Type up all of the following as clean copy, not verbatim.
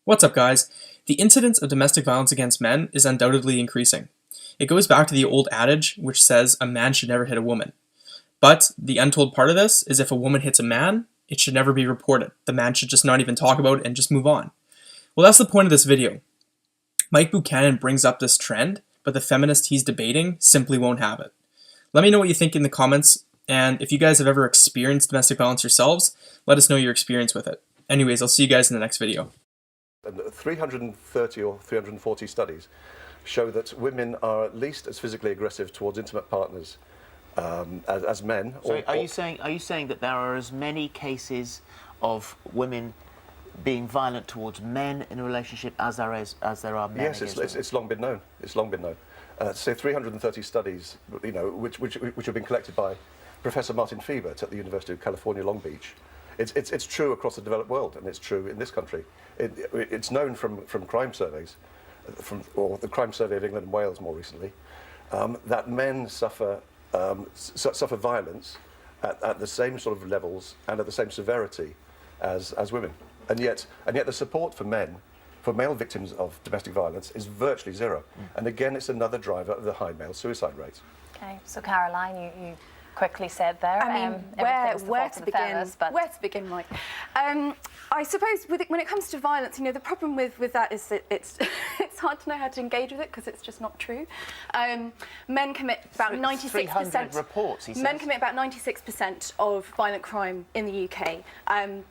What's up, guys? The incidence of domestic violence against men is undoubtedly increasing. It goes back to the old adage which says a man should never hit a woman. But the untold part of this is if a woman hits a man, it should never be reported. The man should just not even talk about it and just move on. Well, that's the point of this video. Mike Buchanan brings up this trend, but the feminist he's debating simply won't have it. Let me know what you think in the comments, and if you guys have ever experienced domestic violence yourselves, let us know your experience with it. Anyways, I'll see you guys in the next video. 330 or 340 studies show that women are at least as physically aggressive towards intimate partners as men. So are you saying that there are as many cases of women being violent towards men in a relationship as there are men? Yes, it's long been known. It's long been known. So 330 studies, which have been collected by Professor Martin Fiebert at the University of California, Long Beach. It's true across the developed world, and it's true in this country. It's known from crime surveys, or the Crime Survey of England and Wales more recently, that men suffer violence at the same sort of levels and at the same severity as women. And yet the support for male victims of domestic violence is virtually zero. And again, it's another driver of the high male suicide rate. Okay, so Caroline, you quickly said there. I mean, where to begin, Mike? I suppose when it comes to violence, the problem with that is that it's hard to know how to engage with it because it's just not true. Men commit about 96%. 300 reports, he says. Men commit about 96% of violent crime in the UK.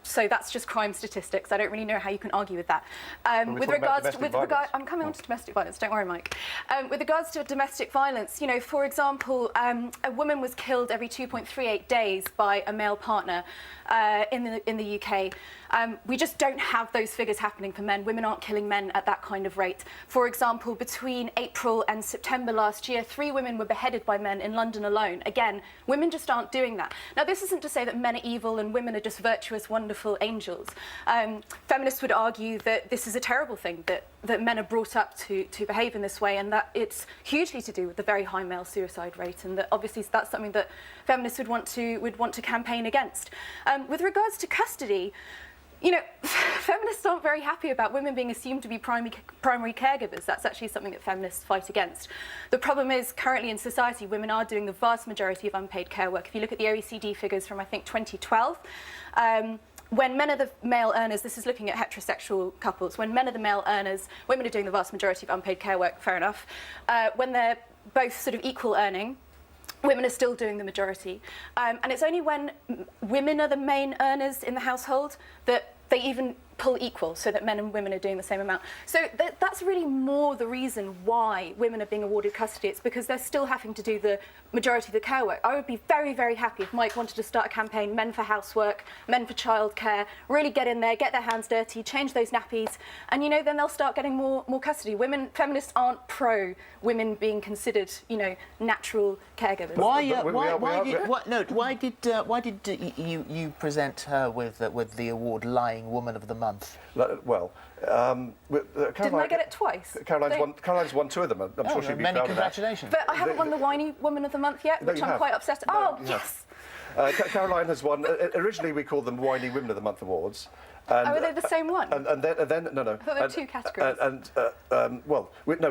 So that's just crime statistics. I don't really know how you can argue with that. I'm coming on to domestic violence. Don't worry, Mike. With regards to domestic violence, for example, a woman was killed every 2.38 days by a male partner in the UK. We just don't have those figures happening for men. Women aren't killing men at that kind of rate. For example, between April and September last year, 3 women were beheaded by men in London alone. Again, women just aren't doing that. Now, this isn't to say that men are evil and women are just virtuous, wonderful angels. Feminists would argue that this is a terrible thing, that men are brought up to behave in this way, and that it's hugely to do with the very high male suicide rate, and that obviously that's something that feminists would want to campaign against. With regards to custody, feminists aren't very happy about women being assumed to be primary caregivers. That's actually something that feminists fight against. The problem is, currently in society, women are doing the vast majority of unpaid care work. If you look at the OECD figures from, I think, 2012, when men are the male earners, this is looking at heterosexual couples, when men are the male earners, women are doing the vast majority of unpaid care work, fair enough. When they're both sort of equal earning, women are still doing the majority. And it's only when women are the main earners in the household that they even pull equal, so that men and women are doing the same amount. So that's really more the reason why women are being awarded custody. It's because they're still having to do the majority of the care work. I would be very, very happy if Mike wanted to start a campaign, men for housework, men for childcare, really get in there, get their hands dirty, change those nappies, and then they'll start getting more custody. Feminists aren't pro women being considered, natural caregivers. Why did you present her with the award Lying Woman of the Month? Well, didn't I get it twice? Caroline's won 2 of them. I'm sure she'd be proud of that. Congratulations. But I haven't won the Whiny Woman of the Month yet, which I'm quite obsessed. No, yes. Caroline has won. Originally, we called them Whiny Women of the Month awards. And, are they the same one? And then no. I thought there were 2 categories.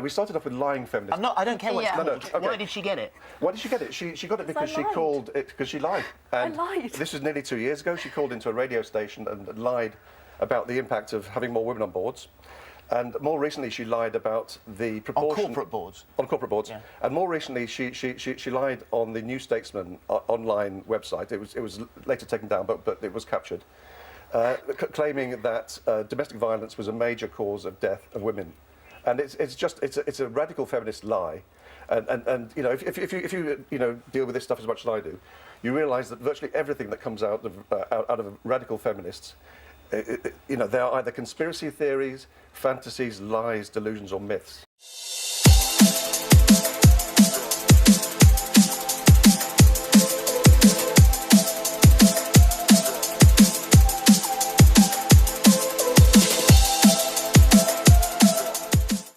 We started off with lying feminists. I don't care what it's called. Okay. Why did she get it? Why did she get it? She got it because she lied. And I lied. This was nearly 2 years ago. She called into a radio station and lied about the impact of having more women on boards. And more recently, she lied about the proportion... On corporate boards? On corporate boards. Yeah. And more recently, she lied on the New Statesman online website. It was later taken down, but it was captured, claiming that domestic violence was a major cause of death of women. And it's a radical feminist lie. And if you deal with this stuff as much as I do, you realise that virtually everything that comes out of radical feminists, they are either conspiracy theories, fantasies, lies, delusions, or myths.